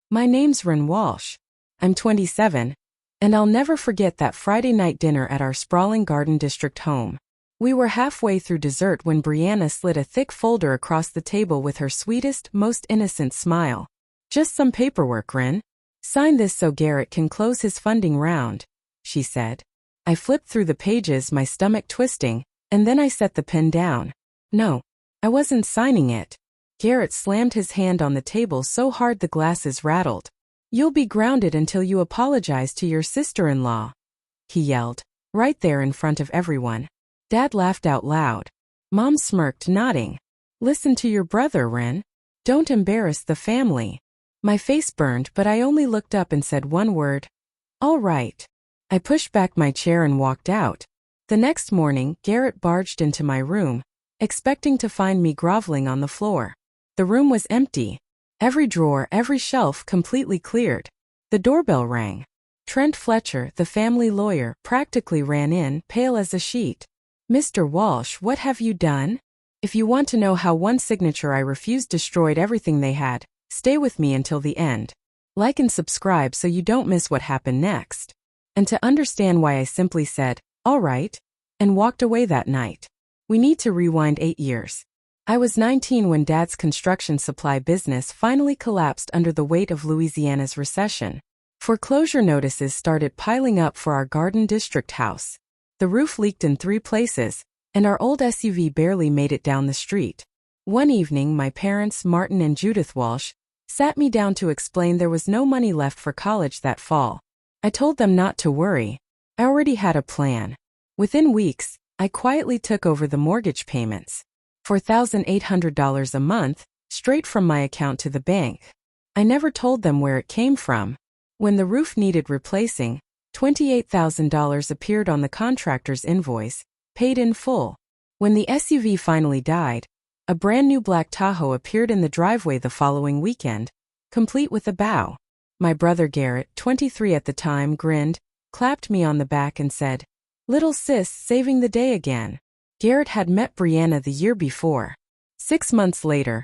My name's Ren Walsh. I'm 27, and I'll never forget that Friday night dinner at our sprawling Garden District home. We were halfway through dessert when Brianna slid a thick folder across the table with her sweetest, most innocent smile. "Just some paperwork, Ren. Sign this so Garrett can close his funding round," she said. I flipped through the pages, my stomach twisting, and then I set the pen down. No, I wasn't signing it. Garrett slammed his hand on the table so hard the glasses rattled. "You'll be grounded until you apologize to your sister-in-law," he yelled, right there in front of everyone. Dad laughed out loud. Mom smirked, nodding. "Listen to your brother, Ren. Don't embarrass the family." My face burned, but I only looked up and said one word. "All right." I pushed back my chair and walked out. The next morning, Garrett barged into my room, expecting to find me groveling on the floor. The room was empty. Every drawer, every shelf completely cleared. The doorbell rang. Trent Fletcher, the family lawyer, practically ran in, pale as a sheet. "Mr. Walsh, what have you done? If you want to know how one signature I refused destroyed everything they had, stay with me until the end. Like and subscribe so you don't miss what happened next." And to understand why I simply said, "All right," and walked away that night. We need to rewind 8 years. I was 19 when Dad's construction supply business finally collapsed under the weight of Louisiana's recession. Foreclosure notices started piling up for our Garden District house. The roof leaked in 3 places, and our old SUV barely made it down the street. One evening, my parents, Martin and Judith Walsh, sat me down to explain there was no money left for college that fall. I told them not to worry. I already had a plan. Within weeks, I quietly took over the mortgage payments. $4,800 a month, straight from my account to the bank. I never told them where it came from. When the roof needed replacing, $28,000 appeared on the contractor's invoice, paid in full. When the SUV finally died, a brand new black Tahoe appeared in the driveway the following weekend, complete with a bow. My brother Garrett, 23 at the time, grinned, clapped me on the back and said, "Little sis, saving the day again." Garrett had met Brianna the year before. 6 months later,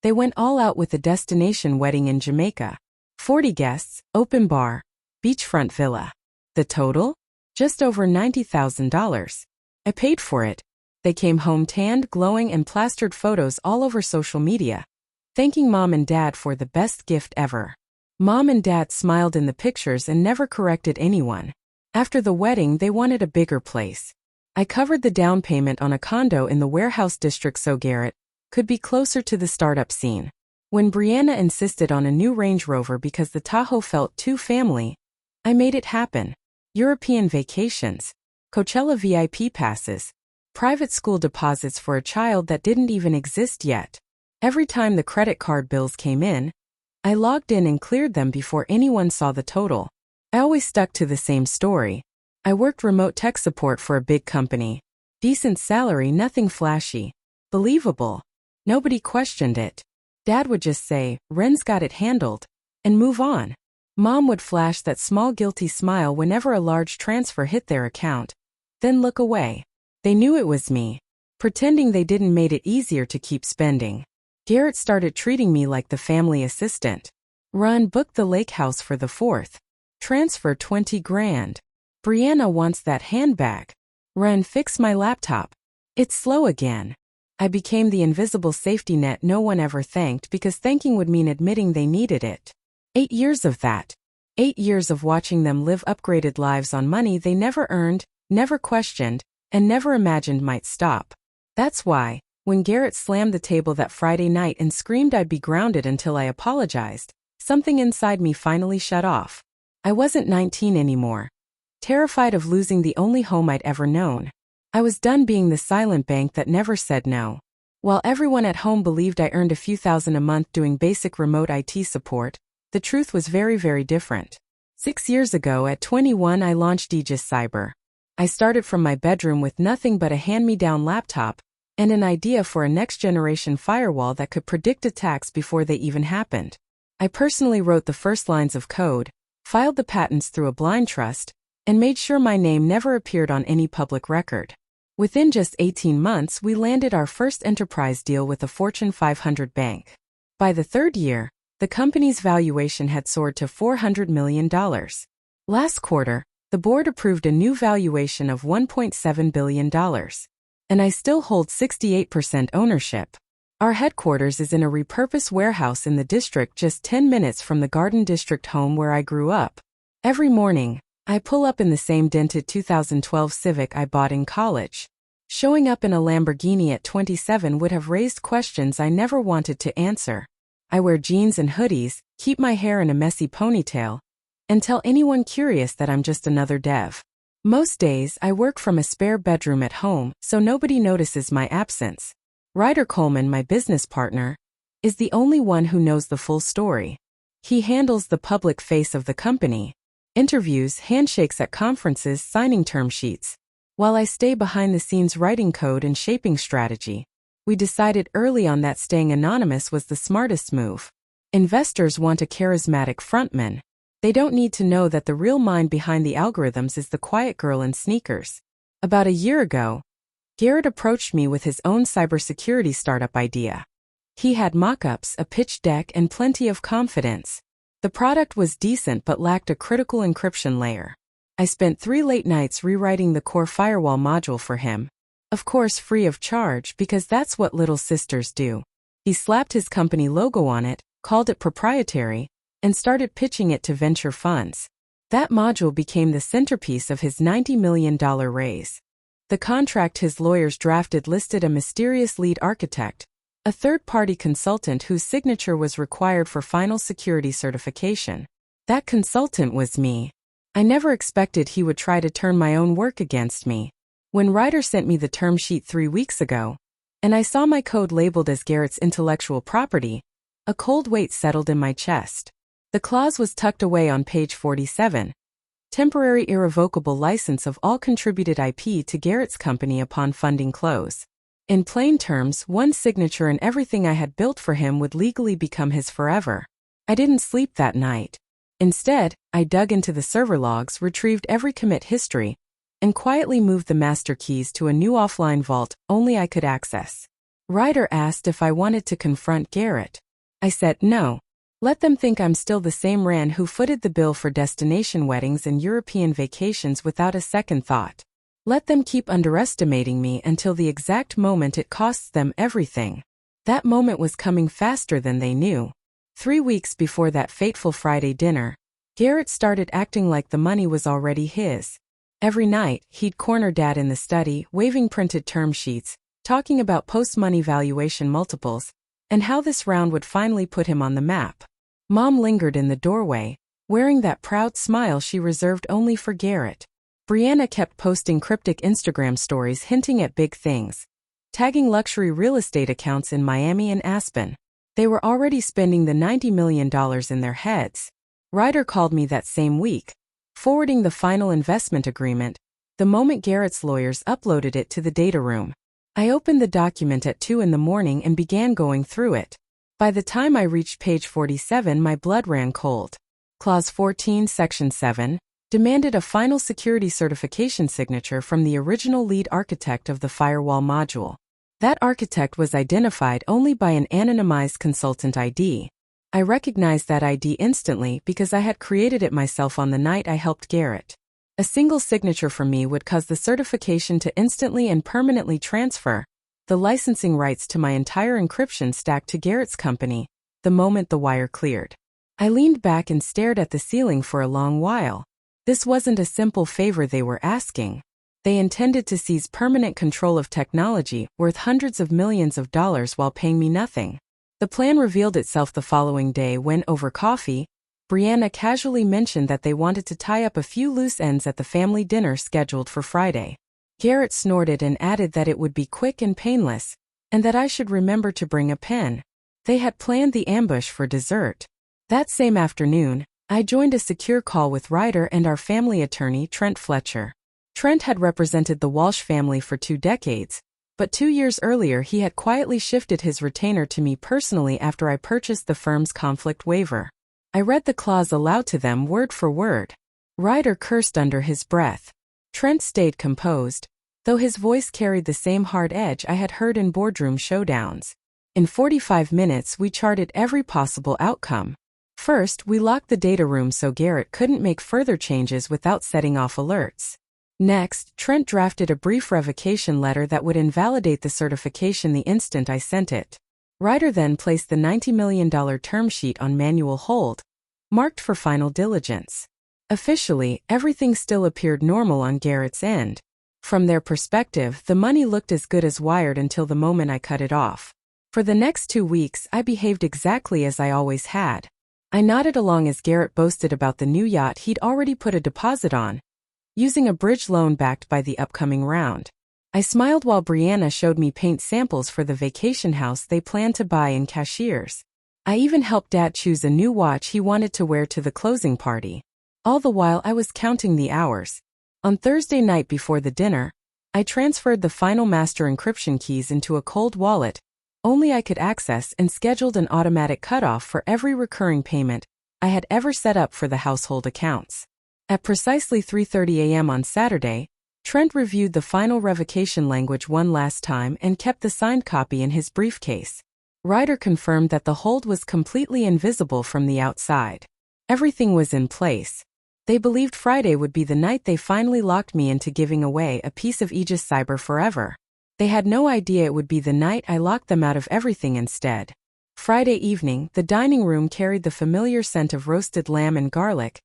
they went all out with a destination wedding in Jamaica. 40 guests, open bar, beachfront villa. The total? Just over $90,000. I paid for it. They came home tanned, glowing, and plastered photos all over social media, thanking Mom and Dad for the best gift ever. Mom and Dad smiled in the pictures and never corrected anyone. After the wedding, they wanted a bigger place. I covered the down payment on a condo in the warehouse district so Garrett could be closer to the startup scene. When Brianna insisted on a new Range Rover because the Tahoe felt too family, I made it happen. European vacations, Coachella VIP passes, private school deposits for a child that didn't even exist yet. Every time the credit card bills came in, I logged in and cleared them before anyone saw the total. I always stuck to the same story. I worked remote tech support for a big company. Decent salary, nothing flashy. Believable. Nobody questioned it. Dad would just say, "Ren's got it handled," and move on. Mom would flash that small guilty smile whenever a large transfer hit their account, then look away. They knew it was me, pretending they didn't made it easier to keep spending. Garrett started treating me like the family assistant. "Run, book the lake house for the 4th. Transfer 20 grand. Brianna wants that handbag. Run, fix my laptop. It's slow again." I became the invisible safety net no one ever thanked because thanking would mean admitting they needed it. 8 years of that. 8 years of watching them live upgraded lives on money they never earned, never questioned, and never imagined might stop. That's why, when Garrett slammed the table that Friday night and screamed I'd be grounded until I apologized, something inside me finally shut off. I wasn't 19 anymore. Terrified of losing the only home I'd ever known. I was done being the silent bank that never said no. While everyone at home believed I earned a few thousand a month doing basic remote IT support, the truth was very, very different. 6 years ago, at 21, I launched Aegis Cyber. I started from my bedroom with nothing but a hand-me-down laptop and an idea for a next-generation firewall that could predict attacks before they even happened. I personally wrote the first lines of code, filed the patents through a blind trust, and made sure my name never appeared on any public record. Within just 18 months, we landed our first enterprise deal with a Fortune 500 bank. By the 3rd year, The company's valuation had soared to $400 million. Last quarter, the board approved a new valuation of $1.7 billion. And I still hold 68% ownership. Our headquarters is in a repurposed warehouse in the district just 10 minutes from the Garden District home where I grew up. Every morning, I pull up in the same dented 2012 Civic I bought in college. Showing up in a Lamborghini at 27 would have raised questions I never wanted to answer. I wear jeans and hoodies, keep my hair in a messy ponytail, and tell anyone curious that I'm just another dev. Most days I work from a spare bedroom at home, so nobody notices my absence. Ryder Coleman, my business partner, is the only one who knows the full story. He handles the public face of the company, interviews, handshakes at conferences, signing term sheets, while I stay behind the scenes writing code and shaping strategy. We decided early on that staying anonymous was the smartest move. Investors want a charismatic frontman. They don't need to know that the real mind behind the algorithms is the quiet girl in sneakers. About a year ago, Garrett approached me with his own cybersecurity startup idea. He had mock-ups, a pitch deck, and plenty of confidence. The product was decent but lacked a critical encryption layer. I spent 3 late nights rewriting the core firewall module for him. Of course, free of charge, because that's what little sisters do. He slapped his company logo on it, called it proprietary, and started pitching it to venture funds. That module became the centerpiece of his $90 million raise. The contract his lawyers drafted listed a mysterious lead architect, a third-party consultant whose signature was required for final security certification. That consultant was me. I never expected he would try to turn my own work against me. When Ryder sent me the term sheet 3 weeks ago, and I saw my code labeled as Garrett's intellectual property, a cold weight settled in my chest. The clause was tucked away on page 47. Temporary irrevocable license of all contributed IP to Garrett's company upon funding close. In plain terms, one signature and everything I had built for him would legally become his forever. I didn't sleep that night. Instead, I dug into the server logs, retrieved every commit history, and quietly moved the master keys to a new offline vault only I could access. Ryder asked if I wanted to confront Garrett. I said no. Let them think I'm still the same Ran who footed the bill for destination weddings and European vacations without a second thought. Let them keep underestimating me until the exact moment it costs them everything. That moment was coming faster than they knew. 3 weeks before that fateful Friday dinner, Garrett started acting like the money was already his. Every night, he'd corner Dad in the study, waving printed term sheets, talking about post-money valuation multiples, and how this round would finally put him on the map. Mom lingered in the doorway, wearing that proud smile she reserved only for Garrett. Brianna kept posting cryptic Instagram stories hinting at big things, tagging luxury real estate accounts in Miami and Aspen. They were already spending the $90 million in their heads. Ryder called me that same week, forwarding the final investment agreement, the moment Garrett's lawyers uploaded it to the data room. I opened the document at 2 in the morning and began going through it. By the time I reached page 47, my blood ran cold. Clause 14, Section 7, demanded a final security certification signature from the original lead architect of the firewall module. That architect was identified only by an anonymized consultant ID. I recognized that ID instantly because I had created it myself on the night I helped Garrett. A single signature from me would cause the certification to instantly and permanently transfer the licensing rights to my entire encryption stack to Garrett's company the moment the wire cleared. I leaned back and stared at the ceiling for a long while. This wasn't a simple favor they were asking. They intended to seize permanent control of technology worth hundreds of millions of dollars while paying me nothing. The plan revealed itself the following day when, over coffee, Brianna casually mentioned that they wanted to tie up a few loose ends at the family dinner scheduled for Friday. Garrett snorted and added that it would be quick and painless, and that I should remember to bring a pen. They had planned the ambush for dessert. That same afternoon, I joined a secure call with Ryder and our family attorney, Trent Fletcher. Trent had represented the Walsh family for 2 decades, but 2 years earlier he had quietly shifted his retainer to me personally after I purchased the firm's conflict waiver. I read the clause aloud to them word for word. Ryder cursed under his breath. Trent stayed composed, though his voice carried the same hard edge I had heard in boardroom showdowns. In 45 minutes, we charted every possible outcome. First, we locked the data room so Garrett couldn't make further changes without setting off alerts. Next, Trent drafted a brief revocation letter that would invalidate the certification the instant I sent it. Ryder then placed the $90 million term sheet on manual hold, marked for final diligence. Officially, everything still appeared normal on Garrett's end. From their perspective, the money looked as good as wired until the moment I cut it off. For the next 2 weeks, I behaved exactly as I always had. I nodded along as Garrett boasted about the new yacht he'd already put a deposit on, using a bridge loan backed by the upcoming round. I smiled while Brianna showed me paint samples for the vacation house they planned to buy in Cashiers. I even helped Dad choose a new watch he wanted to wear to the closing party. All the while I was counting the hours. On Thursday night before the dinner, I transferred the final master encryption keys into a cold wallet only I could access and scheduled an automatic cutoff for every recurring payment I had ever set up for the household accounts. At precisely 3:30 a.m. on Saturday, Trent reviewed the final revocation language one last time and kept the signed copy in his briefcase. Ryder confirmed that the hold was completely invisible from the outside. Everything was in place. They believed Friday would be the night they finally locked me into giving away a piece of Aegis Cyber forever. They had no idea it would be the night I locked them out of everything instead. Friday evening, the dining room carried the familiar scent of roasted lamb and garlic,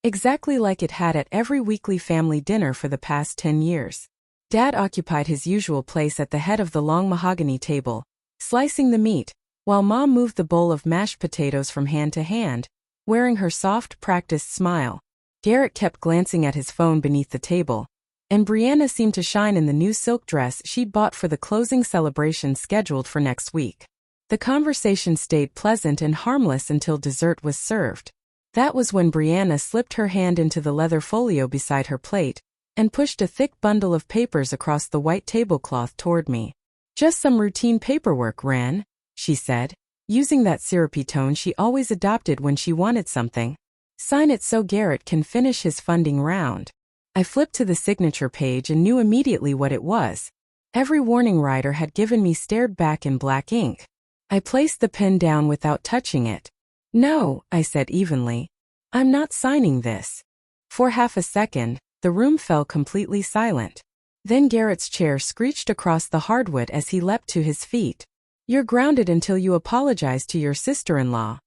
exactly like it had at every weekly family dinner for the past 10 years. Dad occupied his usual place at the head of the long mahogany table, slicing the meat, while Mom moved the bowl of mashed potatoes from hand to hand, wearing her soft, practiced smile. Garrett kept glancing at his phone beneath the table, and Brianna seemed to shine in the new silk dress she'd bought for the closing celebration scheduled for next week. The conversation stayed pleasant and harmless until dessert was served. That was when Brianna slipped her hand into the leather folio beside her plate and pushed a thick bundle of papers across the white tablecloth toward me. "Just some routine paperwork, Ran," she said, using that syrupy tone she always adopted when she wanted something. "Sign it so Garrett can finish his funding round." I flipped to the signature page and knew immediately what it was. Every warning Ryder had given me stared back in black ink. I placed the pen down without touching it. "No," I said evenly. "I'm not signing this." For half a second, the room fell completely silent. Then Garrett's chair screeched across the hardwood as he leapt to his feet. "You're grounded until you apologize to your sister-in-law,"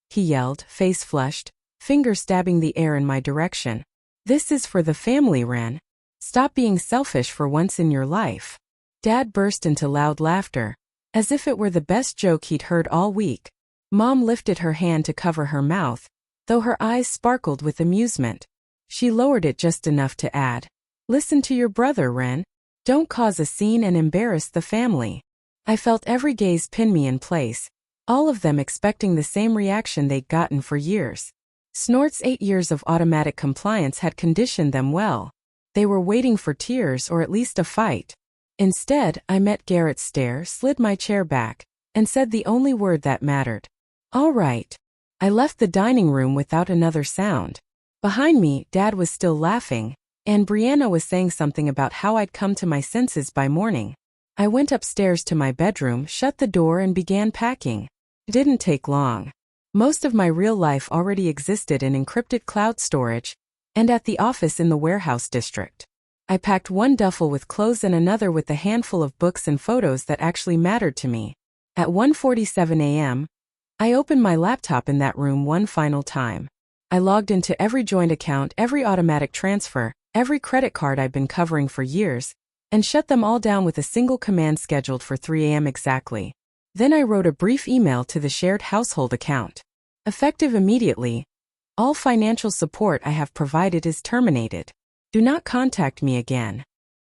he yelled, face flushed, finger stabbing the air in my direction. "This is for the family, Ran. Stop being selfish for once in your life." Dad burst into loud laughter, as if it were the best joke he'd heard all week. Mom lifted her hand to cover her mouth, though her eyes sparkled with amusement. She lowered it just enough to add, "Listen to your brother, Ren. Don't cause a scene and embarrass the family." I felt every gaze pin me in place, all of them expecting the same reaction they'd gotten for years. Snort's 8 years of automatic compliance had conditioned them well. They were waiting for tears or at least a fight. Instead, I met Garrett's stare, slid my chair back, and said the only word that mattered. "All right." I left the dining room without another sound. Behind me, Dad was still laughing, and Brianna was saying something about how I'd come to my senses by morning. I went upstairs to my bedroom, shut the door, and began packing. It didn't take long. Most of my real life already existed in encrypted cloud storage and at the office in the warehouse district. I packed one duffel with clothes and another with a handful of books and photos that actually mattered to me. At 1:47 a.m., I opened my laptop in that room one final time. I logged into every joint account, every automatic transfer, every credit card I'd been covering for years, and shut them all down with a single command scheduled for 3 a.m. exactly. Then I wrote a brief email to the shared household account. Effective immediately, all financial support I have provided is terminated. Do not contact me again.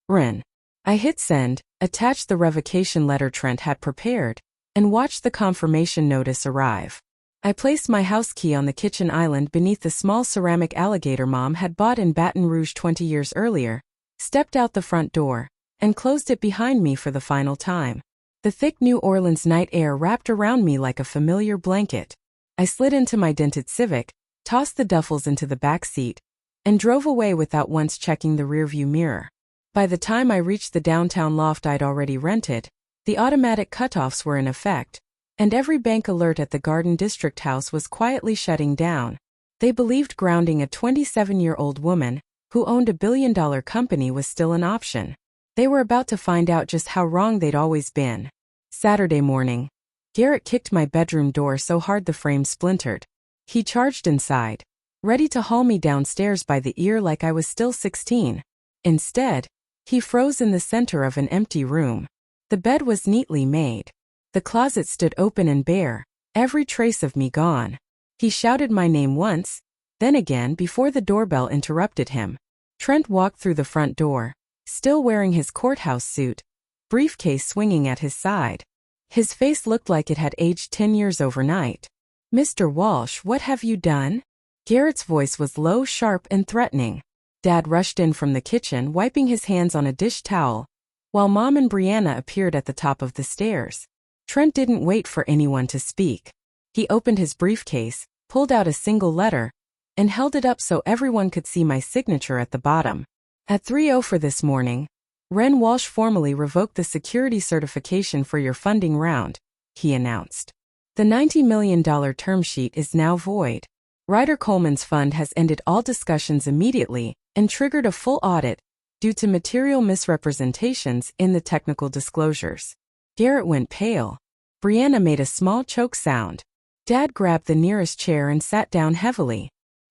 Ren. I hit send, attached the revocation letter Trent had prepared, and watched the confirmation notice arrive. I placed my house key on the kitchen island beneath the small ceramic alligator Mom had bought in Baton Rouge 20 years earlier, stepped out the front door, and closed it behind me for the final time. The thick New Orleans night air wrapped around me like a familiar blanket. I slid into my dented Civic, tossed the duffels into the back seat, and drove away without once checking the rearview mirror. By the time I reached the downtown loft I'd already rented, The automatic cutoffs were in effect, and every bank alert at the Garden District house was quietly shutting down. They believed grounding a 27-year-old woman, who owned a billion-dollar company, was still an option. They were about to find out just how wrong they'd always been. Saturday morning. Garrett kicked my bedroom door so hard the frame splintered. He charged inside, ready to haul me downstairs by the ear like I was still 16. Instead, he froze in the center of an empty room. The bed was neatly made. The closet stood open and bare, every trace of me gone. He shouted my name once, then again before the doorbell interrupted him. Trent walked through the front door, still wearing his courthouse suit, briefcase swinging at his side. His face looked like it had aged 10 years overnight. "Mr. Walsh, what have you done?" Garrett's voice was low, sharp, and threatening. Dad rushed in from the kitchen, wiping his hands on a dish towel, while Mom and Brianna appeared at the top of the stairs. Trent didn't wait for anyone to speak. He opened his briefcase, pulled out a single letter, and held it up so everyone could see my signature at the bottom. At 3:00 for this morning, Ren Walsh formally revoked the security certification for your funding round, he announced. The $90 million term sheet is now void. Ryder Coleman's fund has ended all discussions immediately and triggered a full audit due to material misrepresentations in the technical disclosures. Garrett went pale. Brianna made a small choke sound. Dad grabbed the nearest chair and sat down heavily.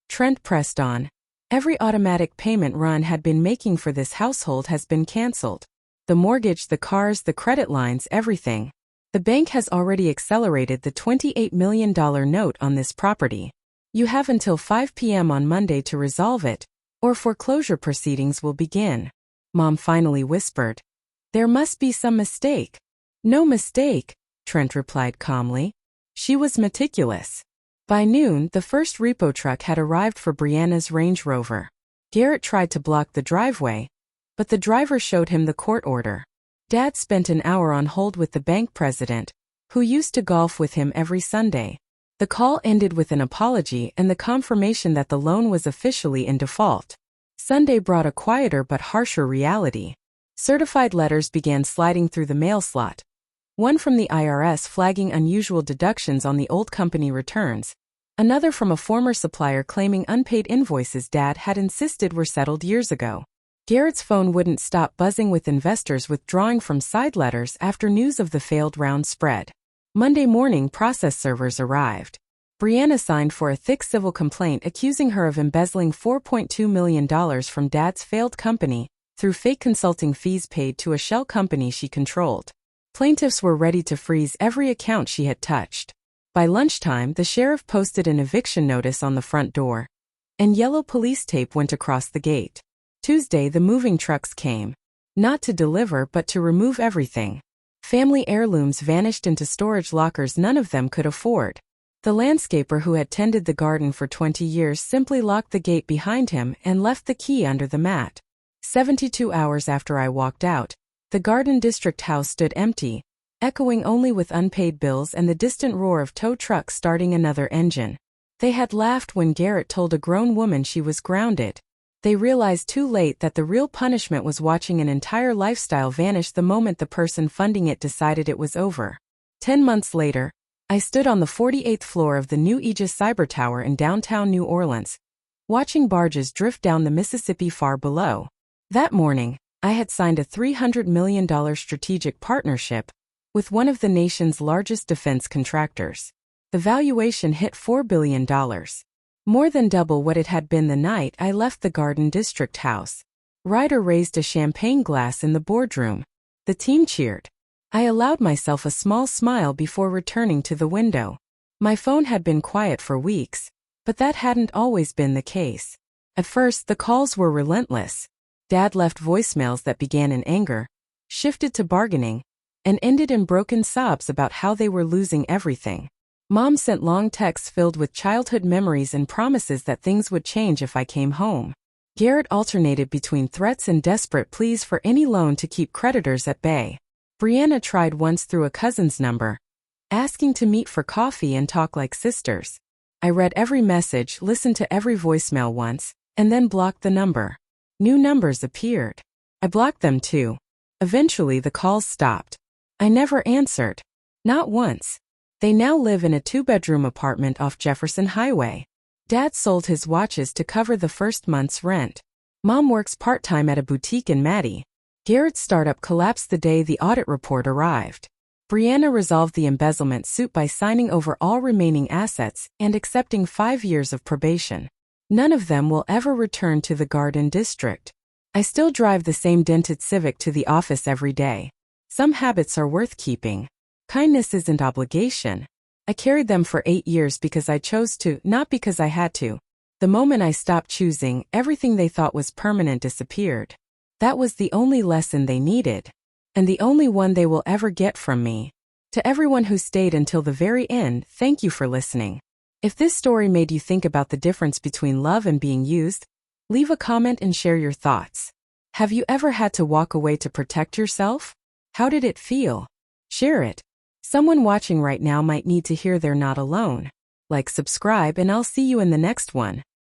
Trent pressed on. Every automatic payment Ron had been making for this household has been canceled. The mortgage, the cars, the credit lines, everything. The bank has already accelerated the $28 million note on this property. You have until 5 p.m. on Monday to resolve it, or foreclosure proceedings will begin. Mom finally whispered. There must be some mistake. No mistake, Trent replied calmly. She was meticulous. By noon, the first repo truck had arrived for Brianna's Range Rover. Garrett tried to block the driveway, but the driver showed him the court order. Dad spent an hour on hold with the bank president, who used to golf with him every Sunday. The call ended with an apology and the confirmation that the loan was officially in default. Sunday brought a quieter but harsher reality. Certified letters began sliding through the mail slot. One from the IRS flagging unusual deductions on the old company returns. Another from a former supplier claiming unpaid invoices Dad had insisted were settled years ago. Garrett's phone wouldn't stop buzzing with investors withdrawing from side letters after news of the failed round spread. Monday morning, process servers arrived. Brianna signed for a thick civil complaint accusing her of embezzling $4.2 million from Dad's failed company through fake consulting fees paid to a shell company she controlled. Plaintiffs were ready to freeze every account she had touched. By lunchtime, the sheriff posted an eviction notice on the front door, and yellow police tape went across the gate. Tuesday, the moving trucks came. Not to deliver but to remove everything. Family heirlooms vanished into storage lockers none of them could afford. The landscaper who had tended the garden for 20 years simply locked the gate behind him and left the key under the mat. 72 hours after I walked out, the Garden District house stood empty, echoing only with unpaid bills and the distant roar of tow trucks starting another engine. They had laughed when Garrett told a grown woman she was grounded. They realized too late that the real punishment was watching an entire lifestyle vanish the moment the person funding it decided it was over. 10 months later, I stood on the 48th floor of the new Aegis Cyber Tower in downtown New Orleans, watching barges drift down the Mississippi far below. That morning, I had signed a $300 million strategic partnership with one of the nation's largest defense contractors. The valuation hit $4 billion. More than double what it had been the night I left the Garden District house. Ryder raised a champagne glass in the boardroom. The team cheered. I allowed myself a small smile before returning to the window. My phone had been quiet for weeks, but that hadn't always been the case. At first, the calls were relentless. Dad left voicemails that began in anger, shifted to bargaining, and ended in broken sobs about how they were losing everything. Mom sent long texts filled with childhood memories and promises that things would change if I came home. Garrett alternated between threats and desperate pleas for any loan to keep creditors at bay. Brianna tried once through a cousin's number, asking to meet for coffee and talk like sisters. I read every message, listened to every voicemail once, and then blocked the number. New numbers appeared. I blocked them too. Eventually the calls stopped. I never answered. Not once. They now live in a 2-bedroom apartment off Jefferson Highway. Dad sold his watches to cover the first month's rent. Mom works part-time at a boutique in Maddie. Garrett's startup collapsed the day the audit report arrived. Brianna resolved the embezzlement suit by signing over all remaining assets and accepting 5 years of probation. None of them will ever return to the Garden District. I still drive the same dented Civic to the office every day. Some habits are worth keeping. Kindness isn't obligation. I carried them for 8 years because I chose to, not because I had to. The moment I stopped choosing, everything they thought was permanent disappeared. That was the only lesson they needed. And the only one they will ever get from me. To everyone who stayed until the very end, thank you for listening. If this story made you think about the difference between love and being used, leave a comment and share your thoughts. Have you ever had to walk away to protect yourself? How did it feel? Share it. Someone watching right now might need to hear they're not alone. Like, subscribe, and I'll see you in the next one.